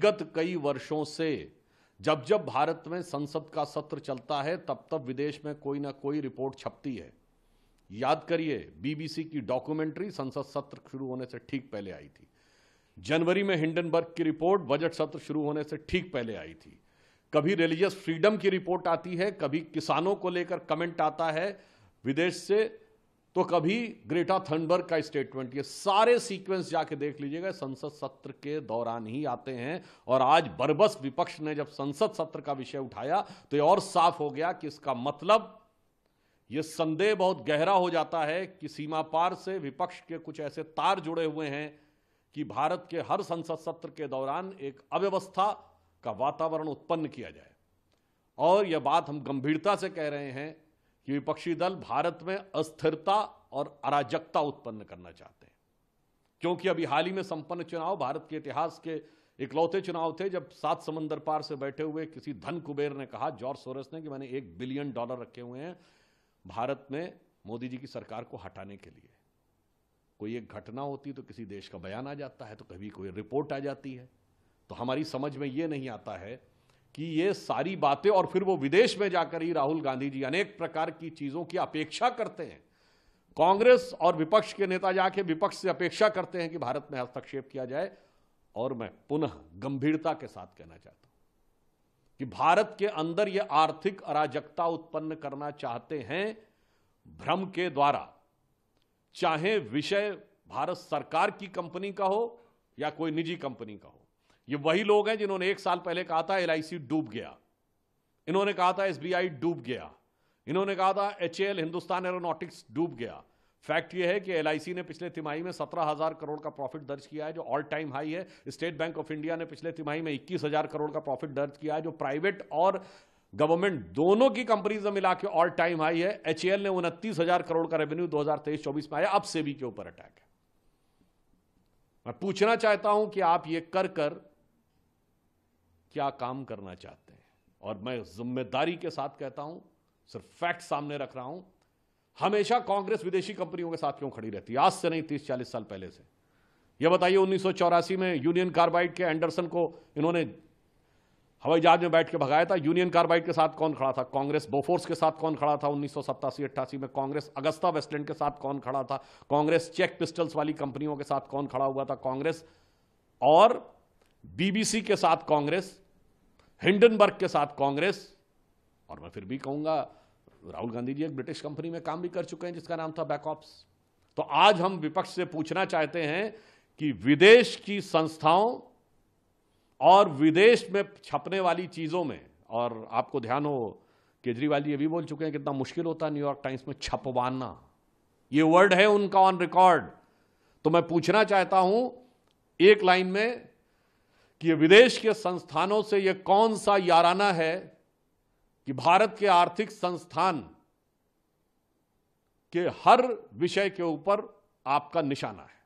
विगत कई वर्षों से जब जब भारत में संसद का सत्र चलता है तब तब विदेश में कोई ना कोई रिपोर्ट छपती है। याद करिए, बीबीसी की डॉक्यूमेंट्री संसद सत्र शुरू होने से ठीक पहले आई थी। जनवरी में हिंडनबर्ग की रिपोर्ट बजट सत्र शुरू होने से ठीक पहले आई थी। कभी रिलीजियस फ्रीडम की रिपोर्ट आती है, कभी किसानों को लेकर कमेंट आता है विदेश से, तो कभी ग्रेटा थनबर्ग का स्टेटमेंट। ये सारे सीक्वेंस जाके देख लीजिएगा, संसद सत्र के दौरान ही आते हैं। और आज बरबस विपक्ष ने जब संसद सत्र का विषय उठाया तो ये और साफ हो गया कि इसका मतलब, ये संदेह बहुत गहरा हो जाता है कि सीमा पार से विपक्ष के कुछ ऐसे तार जुड़े हुए हैं कि भारत के हर संसद सत्र के दौरान एक अव्यवस्था का वातावरण उत्पन्न किया जाए। और यह बात हम गंभीरता से कह रहे हैं कि विपक्षी दल भारत में अस्थिरता और अराजकता उत्पन्न करना चाहते हैं, क्योंकि अभी हाल ही में संपन्न चुनाव भारत के इतिहास के इकलौते चुनाव थे जब 7 समंदर पार से बैठे हुए किसी धन कुबेर ने कहा, जॉर्ज सोरोस ने, कि मैंने $1 बिलियन रखे हुए हैं भारत में मोदी जी की सरकार को हटाने के लिए। कोई एक घटना होती तो किसी देश का बयान आ जाता है, तो कभी कोई रिपोर्ट आ जाती है। तो हमारी समझ में यह नहीं आता है कि ये सारी बातें, और फिर वो विदेश में जाकर ही राहुल गांधी जी अनेक प्रकार की चीजों की अपेक्षा करते हैं। कांग्रेस और विपक्ष के नेता जाके विपक्ष से अपेक्षा करते हैं कि भारत में हस्तक्षेप किया जाए। और मैं पुनः गंभीरता के साथ कहना चाहता हूं कि भारत के अंदर ये आर्थिक अराजकता उत्पन्न करना चाहते हैं भ्रम के द्वारा, चाहे विषय भारत सरकार की कंपनी का हो या कोई निजी कंपनी का हो। ये वही लोग हैं जिन्होंने 1 साल पहले कहा था LIC डूब गया, इन्होंने कहा था SBI डूब गया, इन्होंने कहा था HAL हिंदुस्तान एरोनॉटिक्स डूब गया। फैक्ट ये है कि LIC ने पिछले तिमाही में 17,000 करोड़ का प्रॉफिट दर्ज किया है, जो ऑल टाइम हाई है। स्टेट बैंक ऑफ इंडिया ने पिछले तिमाही में 21,000 करोड़ का प्रॉफिट दर्ज किया है, जो प्राइवेट और गवर्नमेंट दोनों की कंपनीज में मिला के ऑल टाइम हाई है। HAL ने 29,000 करोड़ का रेवेन्यू 2023-24 में आया। अब सेबी के ऊपर अटैक है। मैं पूछना चाहता हूं कि आप ये कर क्या काम करना चाहते हैं? और मैं जिम्मेदारी के साथ कहता हूं, सिर्फ फैक्ट सामने रख रहा हूं। हमेशा कांग्रेस विदेशी कंपनियों के साथ क्यों खड़ी रहती है? आज से नहीं, 30-40 साल पहले से। यह बताइए, 1984 में यूनियन कार्बाइड के एंडरसन को इन्होंने हवाई जहाज में बैठ के भगाया था। यूनियन कार्बाइड के साथ कौन खड़ा था? कांग्रेस। बोफोर्स के साथ कौन खड़ा था 1987-88 में? कांग्रेस। अगस्ता वेस्टलैंड के साथ कौन खड़ा था? कांग्रेस। चेक पिस्टल्स वाली कंपनियों के साथ कौन खड़ा हुआ था? कांग्रेस। और बीबीसी के साथ कांग्रेस, हिंडनबर्ग के साथ कांग्रेस। और मैं फिर भी कहूंगा, राहुल गांधी जी एक ब्रिटिश कंपनी में काम भी कर चुके हैं जिसका नाम था बैकऑप्स। तो आज हम विपक्ष से पूछना चाहते हैं कि विदेश की संस्थाओं और विदेश में छपने वाली चीजों में, और आपको ध्यान हो केजरीवाल जी ये भी बोल चुके हैं कितना मुश्किल होता है न्यूयॉर्क टाइम्स में छपवाना, ये वर्ड है उनका ऑन रिकॉर्ड। तो मैं पूछना चाहता हूं एक लाइन में कि ये विदेश के संस्थानों से ये कौन सा याराना है कि भारत के आर्थिक संस्थान के हर विषय के ऊपर आपका निशाना है?